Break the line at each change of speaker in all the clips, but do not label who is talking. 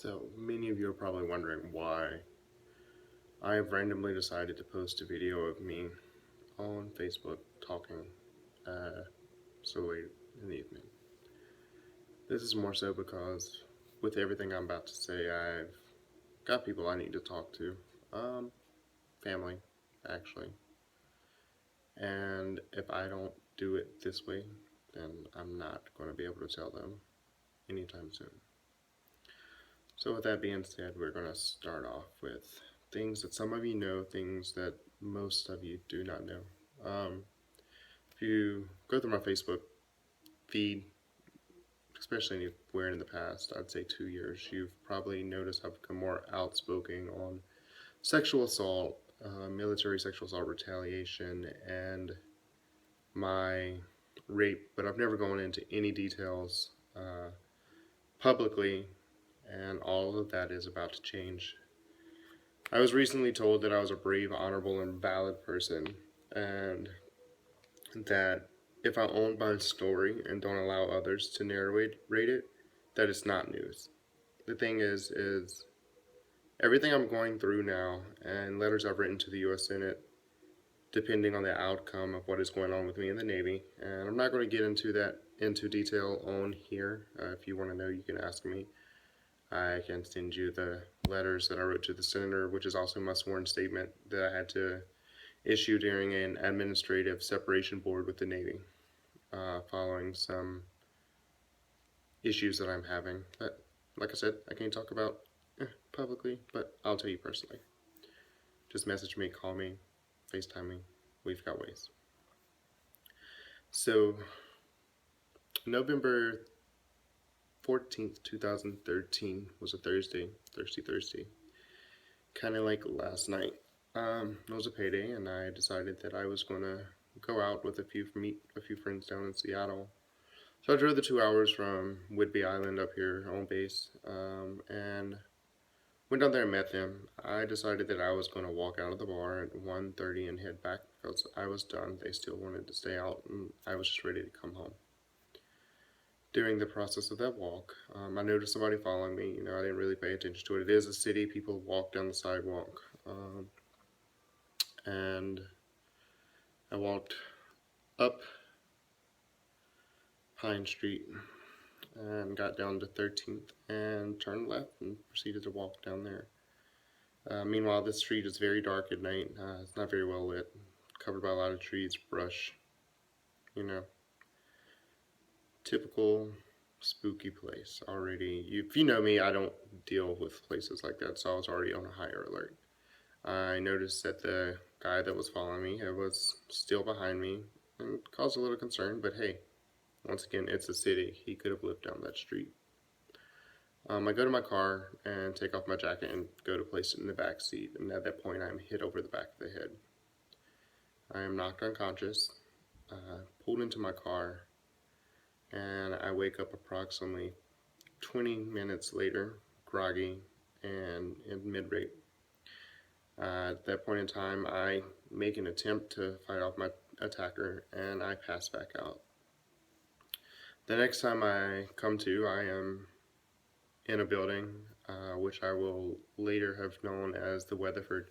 So, many of you are probably wondering why I have randomly decided to post a video of me on Facebook talking so late in the evening. This is more so because with everything I'm about to say, I've got people I need to talk to. Family, actually. And if I don't do it this way, then I'm not going to be able to tell them anytime soon. So with that being said, we're going to start off with things that some of you know, things that most of you do not know. If you go through my Facebook feed, especially anywhere in the past, I'd say 2 years, you've probably noticed I've become more outspoken on sexual assault, military sexual assault retaliation, and my rape, but I've never gone into any details publicly, and all of that is about to change. I was recently told that I was a brave, honorable, and valid person, and that if I own my story and don't allow others to narrate it, that it's not news. The thing is everything I'm going through now and letters I've written to the U.S. Senate, depending on the outcome of what is going on with me in the Navy, and I'm not going to get into detail on here. If you want to know, you can ask me. I can send you the letters that I wrote to the senator, which is also my sworn statement that I had to issue during an administrative separation board with the Navy, following some issues that I'm having. But like I said, I can't talk about publicly, but I'll tell you personally. Just message me, call me, FaceTime me. We've got ways. So, November 14th, 2013 was a Thursday. Kind of like last night. It was a payday, and I decided that I was going to go out with meet a few friends down in Seattle. So I drove the 2 hours from Whidbey Island up here on base, and went down there and met them. I decided that I was going to walk out of the bar at 1:30 and head back because I was done. They still wanted to stay out, and I was just ready to come home. During the process of that walk, I noticed somebody following me. I didn't really pay attention to it. It is a city. People walk down the sidewalk. And I walked up Pine Street and got down to 13th and turned left and proceeded to walk down there. Meanwhile, this street is very dark at night. It's not very well lit, covered by a lot of trees, brush, typical spooky place already. If you know me, I don't deal with places like that, so I was already on a higher alert. I noticed that the guy that was following me was still behind me and caused a little concern, but hey, once again, it's a city. He could have lived down that street. I go to my car and take off my jacket and go to place it in the back seat, and at that point I'm hit over the back of the head. I am knocked unconscious, pulled into my car, and I wake up approximately 20 minutes later, groggy and in mid-rape. At that point in time, I make an attempt to fight off my attacker, and I pass back out. The next time I come to, I am in a building, which I will later have known as the Weatherford,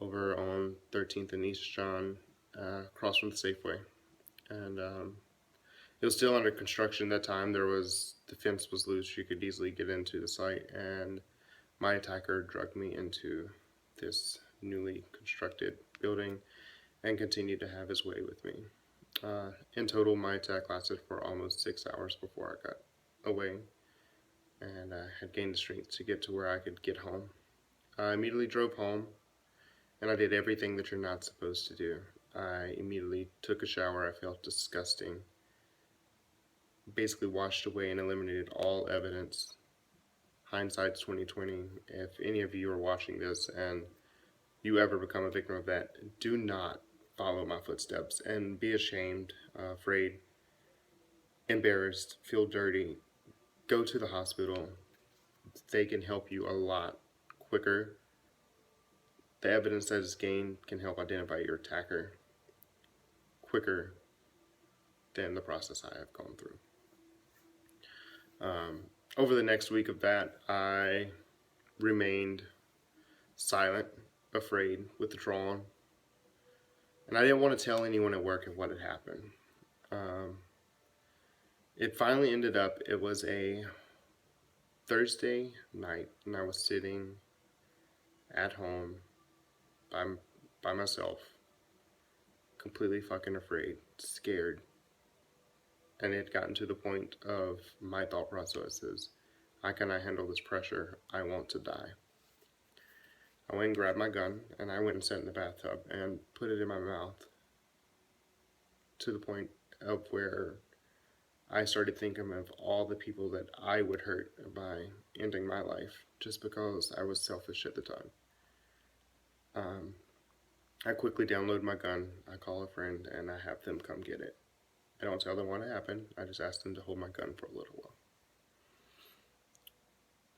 over on 13th and East John, across from the Safeway. And it was still under construction at that time. The fence was loose. You could easily get into the site, and my attacker drugged me into this newly constructed building and continued to have his way with me. In total, my attack lasted for almost 6 hours before I got away, and I had gained the strength to get to where I could get home. I immediately drove home, and I did everything that you're not supposed to do. I immediately took a shower. I felt disgusting. Basically washed away and eliminated all evidence. Hindsight's 2020. If any of you are watching this and you ever become a victim of that, do not follow my footsteps and be ashamed, afraid, embarrassed, feel dirty. Go to the hospital. They can help you a lot quicker. The evidence that is gained can help identify your attacker quicker than the process I have gone through. over the next week of that, I remained silent, afraid, withdrawn, and I didn't want to tell anyone at work of what had happened. Um, it finally ended up, it was a Thursday night, and I was sitting at home by, by myself, completely fucking afraid, scared, and it had gotten to the point of my thought processes. How can I handle this pressure? I want to die. I went and grabbed my gun, and I went and sat in the bathtub and put it in my mouth, to the point of where I started thinking of all the people that I would hurt by ending my life just because I was selfish at the time. I quickly download my gun, I call a friend, and I have them come get it. I don't tell them what happened, I just ask them to hold my gun for a little while.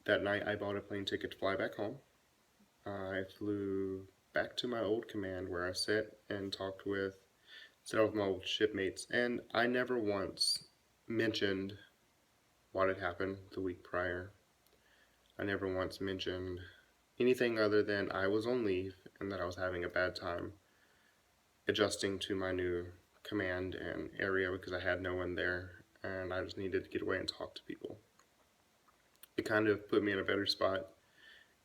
That night, I bought a plane ticket to fly back home. I flew back to my old command where I sat and talked with several of my old shipmates, and I never once mentioned what had happened the week prior. I never once mentioned anything other than I was on leave and that I was having a bad time adjusting to my new command and area because I had no one there and I just needed to get away and talk to people. It kind of put me in a better spot,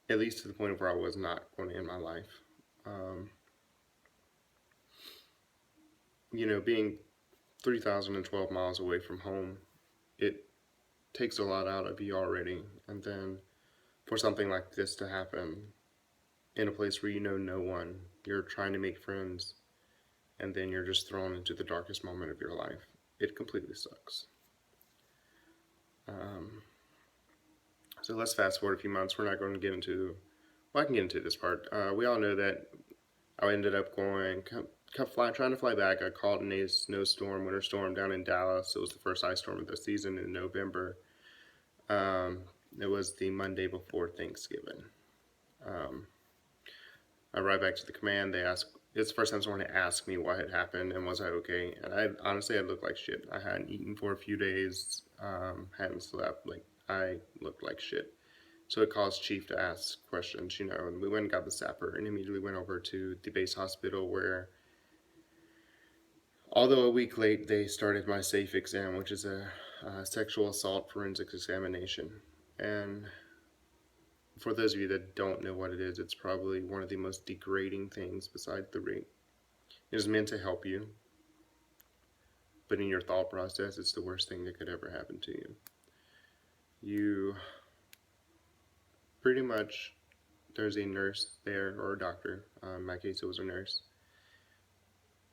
at least to the point of where I was not going to end my life. Being 3,012 miles away from home, it takes a lot out of you already, and then for something like this to happen in a place where you know no one, you're trying to make friends, and then you're just thrown into the darkest moment of your life. It completely sucks. So let's fast forward a few months. We're not going to get into, well, I can get into this part. We all know that I ended up trying to fly back. I caught in a winter storm down in Dallas. It was the first ice storm of the season in November. It was the Monday before Thanksgiving. I arrived back to the command. It's the first time someone had asked me what had happened and was I okay. And I honestly, I looked like shit. I hadn't eaten for a few days, hadn't slept. Like, I looked like shit. So it caused Chief to ask questions, and we went and got the sapper and immediately went over to the base hospital where, although a week late, they started my SAFE exam, which is a sexual assault forensics examination. And for those of you that don't know what it is, it's probably one of the most degrading things besides the rape. It is meant to help you, but in your thought process, it's the worst thing that could ever happen to you. You pretty much, there's a nurse there, or a doctor, in my case it was a nurse,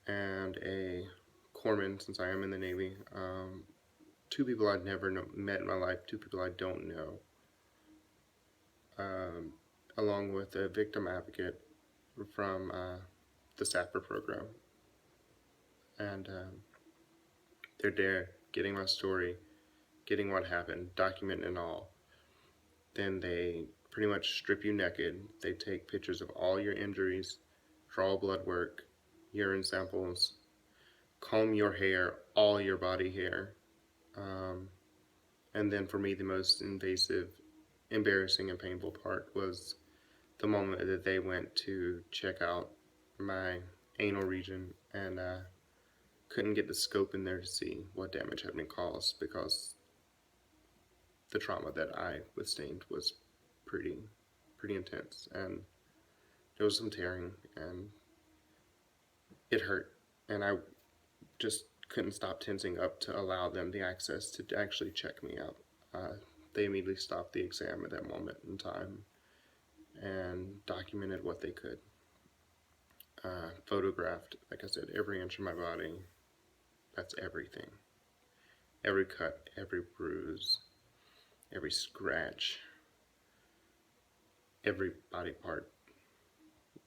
and a corpsman, since I am in the Navy. Two people I'd never met in my life, two people I don't know, along with a victim advocate from the SAPR program. And they're there getting my story, getting what happened, documenting it all. Then they pretty much strip you naked. They take pictures of all your injuries, draw blood work, urine samples, comb your hair, all your body hair. And then for me, the most invasive, embarrassing, and painful part was the moment that they went to check out my anal region and couldn't get the scope in there to see what damage had been caused because the trauma that I withstood was pretty intense, and there was some tearing, and it hurt, and I just couldn't stop tensing up to allow them the access to actually check me out. They immediately stopped the exam at that moment in time and documented what they could. Photographed, like I said, every inch of my body. That's everything. Every cut, every bruise, every scratch, every body part,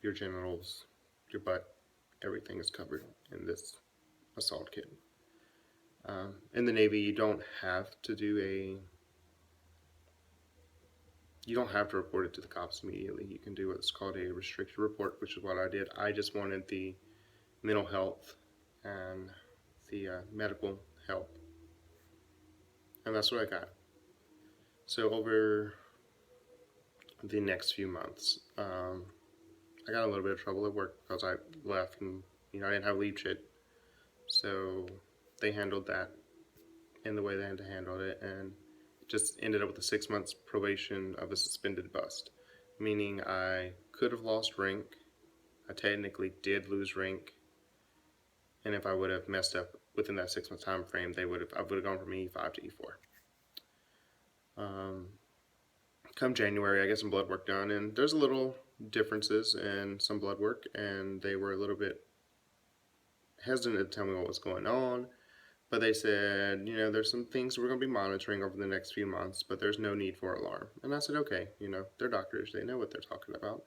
your genitals, your butt, everything is covered in this assault kit. In the Navy, you don't have to report it to the cops immediately. You can do what's called a restricted report, which is what I did. I just wanted the mental health and the medical help, and that's what I got. So over the next few months, I got a little bit of trouble at work because I left and I didn't have leave shit. So they handled that in the way they had to handle it, and just ended up with a 6 months probation of a suspended bust, meaning I could have lost rank. I technically did lose rank, and if I would have messed up within that 6 month time frame, I would have gone from E5 to E4. Come January, I get some blood work done, and there's a little differences in some blood work, and they were a little bit hesitant to tell me what was going on. But they said, there's some things we're going to be monitoring over the next few months, but there's no need for alarm. And I said, okay, they're doctors. They know what they're talking about.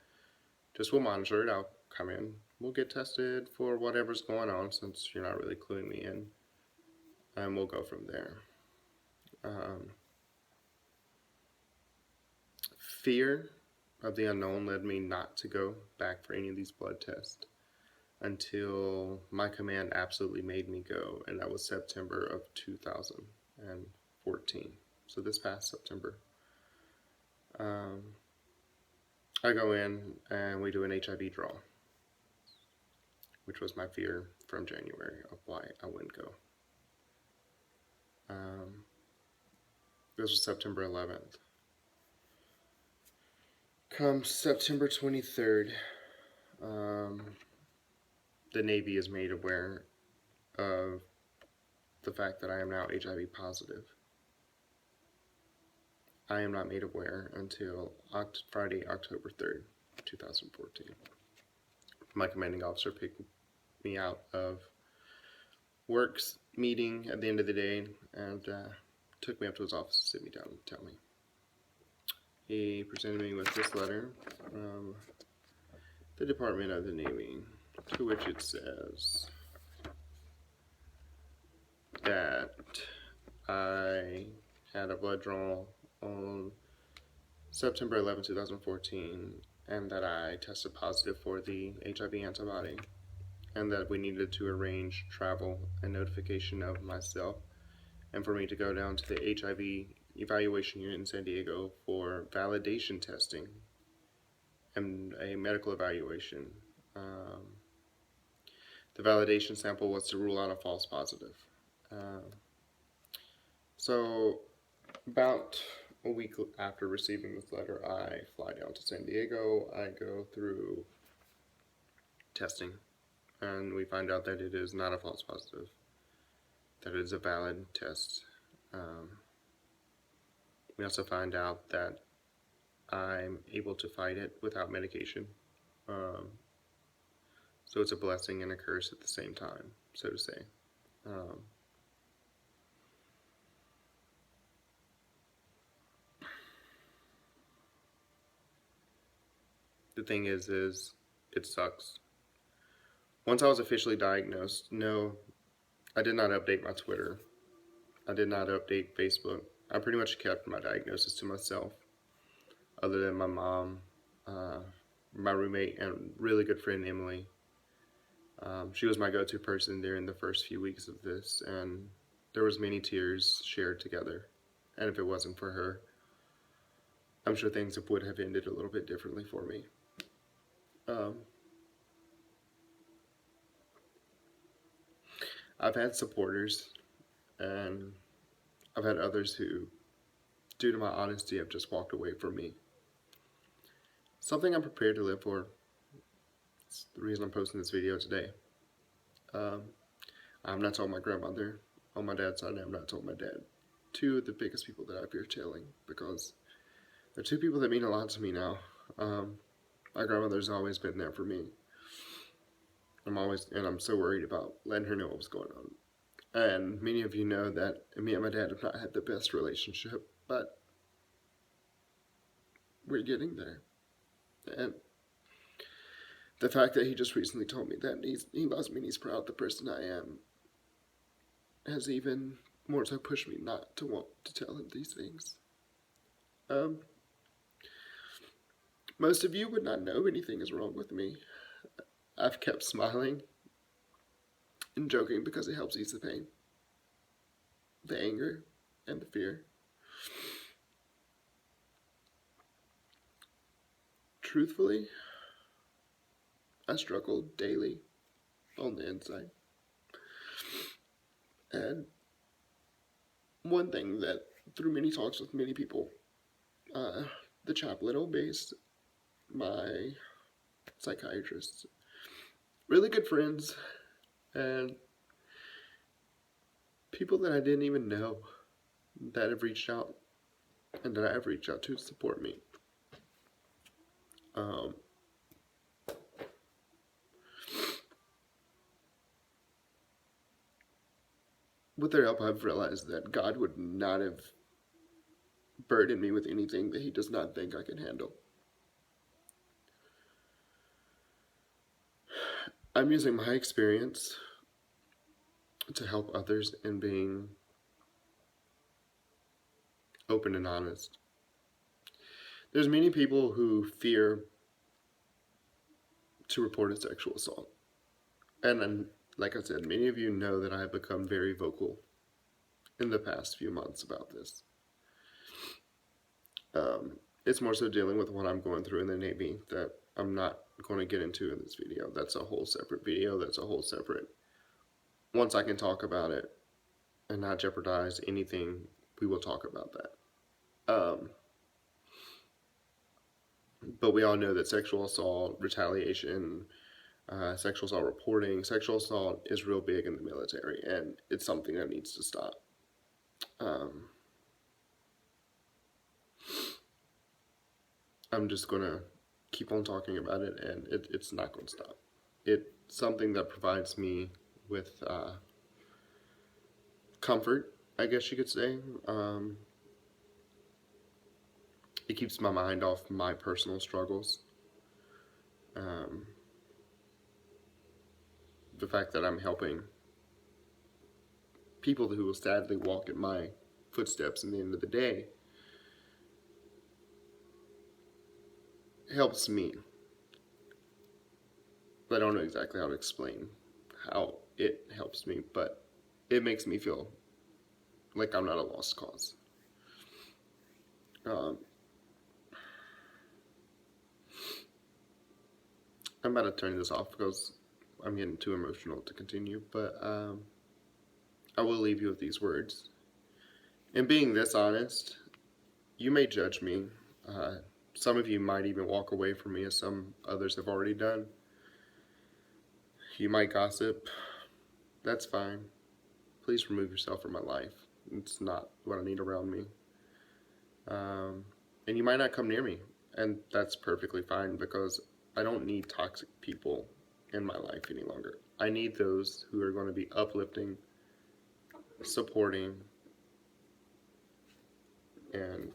Just we'll monitor it. I'll come in. We'll get tested for whatever's going on since you're not really cluing me in. And we'll go from there. Fear of the unknown led me not to go back for any of these blood tests until my command absolutely made me go, and that was September of 2014. So this past September. I go in and we do an HIV draw, which was my fear from January of why I wouldn't go. This was September 11th. Come September 23rd, the Navy is made aware of the fact that I am now HIV positive. I am not made aware until Friday, October 3rd, 2014. My commanding officer picked me out of work's meeting at the end of the day and took me up to his office to sit me down and tell me. He presented me with this letter from the Department of the Navy, to which it says that I had a blood draw on September 11, 2014, and that I tested positive for the HIV antibody, and that we needed to arrange travel and notification of myself, and for me to go down to the HIV evaluation unit in San Diego for validation testing and a medical evaluation. The validation sample was to rule out a false positive. So about a week after receiving this letter, I fly down to San Diego. I go through testing, and we find out that it is not a false positive, that it is a valid test. We also find out that I'm able to fight it without medication. So it's a blessing and a curse at the same time, so to say. The thing is it sucks. Once I was officially diagnosed, no, I did not update my Twitter. I did not update Facebook. I pretty much kept my diagnosis to myself, other than my mom, my roommate, and really good friend Emily. She was my go-to person during the first few weeks of this, and there was many tears shared together. And if it wasn't for her, I'm sure things would have ended a little bit differently for me. I've had supporters, and I've had others who, due to my honesty, have just walked away from me. Something I'm prepared to live for. It's the reason I'm posting this video today. I've not told my grandmother on my dad's side, and I've not told my dad. Two of the biggest people that I fear telling, because they're two people that mean a lot to me now. My grandmother's always been there for me. I'm so worried about letting her know what was going on. And many of you know that me and my dad have not had the best relationship, but we're getting there. And the fact that he just recently told me that he loves me and he's proud of the person I am has even more so pushed me not to want to tell him these things. Most of you would not know anything is wrong with me. I've kept smiling and joking because it helps ease the pain, the anger, and the fear. truthfully, I struggle daily on the inside. And one thing that, through many talks with many people, the chaplain obeys, my psychiatrist, really good friends, and people that I didn't even know that have reached out and that I've reached out to support me. With their help, I've realized that God would not have burdened me with anything that He does not think I can handle. I'm using my experience to help others in being open and honest. There's many people who fear to report a sexual assault. And like I said, many of you know that I have become very vocal in the past few months about this. It's more so dealing with what I'm going through in the Navy that I'm not going to get into in this video. That's a whole separate video. That's a whole separate... Once I can talk about it and not jeopardize anything, we will talk about that. But we all know that sexual assault, retaliation, sexual assault reporting, sexual assault is real big in the military, and it's something that needs to stop. I'm just gonna keep on talking about it, and it's not gonna stop. It's something that provides me with comfort, I guess you could say. It keeps my mind off my personal struggles. The fact that I'm helping people who will sadly walk in my footsteps in the end of the day helps me. I don't know exactly how to explain how it helps me, but it makes me feel like I'm not a lost cause. I'm about to turn this off because I'm getting too emotional to continue, but I will leave you with these words. In being this honest, you may judge me. Some of you might even walk away from me, as some others have already done. You might gossip. That's fine. Please remove yourself from my life. It's not what I need around me. And you might not come near me, and that's perfectly fine, because I don't need toxic people in my life any longer. I need those who are going to be uplifting, supporting, and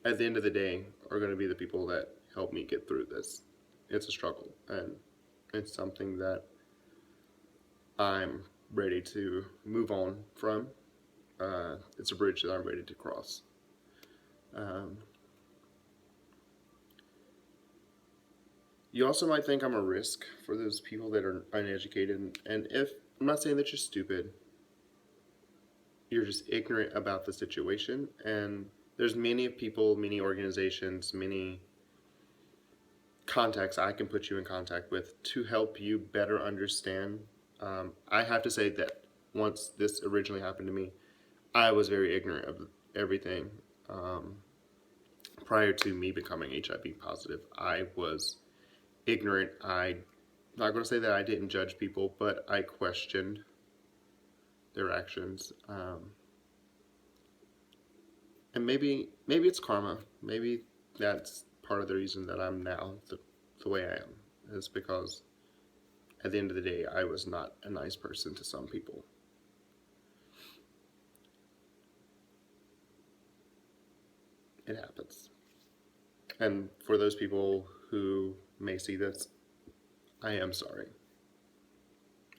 at the end of the day are going to be the people that help me get through this. It's a struggle, and it's something that I'm ready to move on from. It's a bridge that I'm ready to cross. You also might think I'm a risk for those people that are uneducated, and if I'm not saying that you're stupid, you're just ignorant about the situation. And there's many people, many organizations, many contacts I can put you in contact with to help you better understand. I have to say that once this originally happened to me, I was very ignorant of everything. Prior to me becoming HIV positive, I was ignorant. I'm not going to say that I didn't judge people, but I questioned their actions. And maybe it's karma. Maybe that's part of the reason that I'm now the way I am, is because at the end of the day, I was not a nice person to some people. It happens. And for those people who may see this, I am sorry.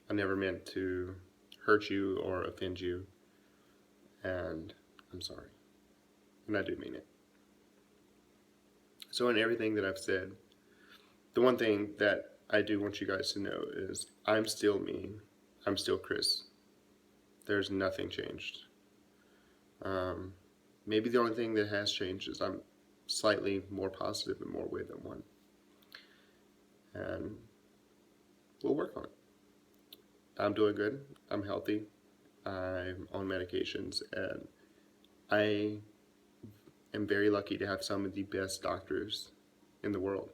I never meant to hurt you or offend you, and I'm sorry. And I do mean it. So in everything that I've said, the one thing that I do want you guys to know is I'm still me. I'm still Chris. There's nothing changed. Maybe the only thing that has changed is I'm slightly more positive in more way than one. And we'll work on it. I'm doing good. I'm healthy. I'm on medications, and I am very lucky to have some of the best doctors in the world.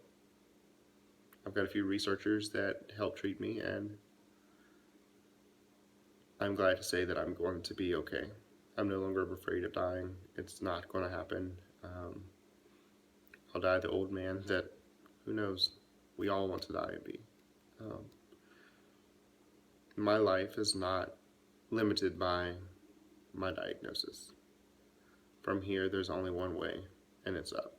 I've got a few researchers that help treat me, and I'm glad to say that I'm going to be okay. I'm no longer afraid of dying. It's not going to happen. I'll die the old man that, who knows, we all want to die and be. Um, my life is not limited by my diagnosis. From here, there's only one way, and it's up.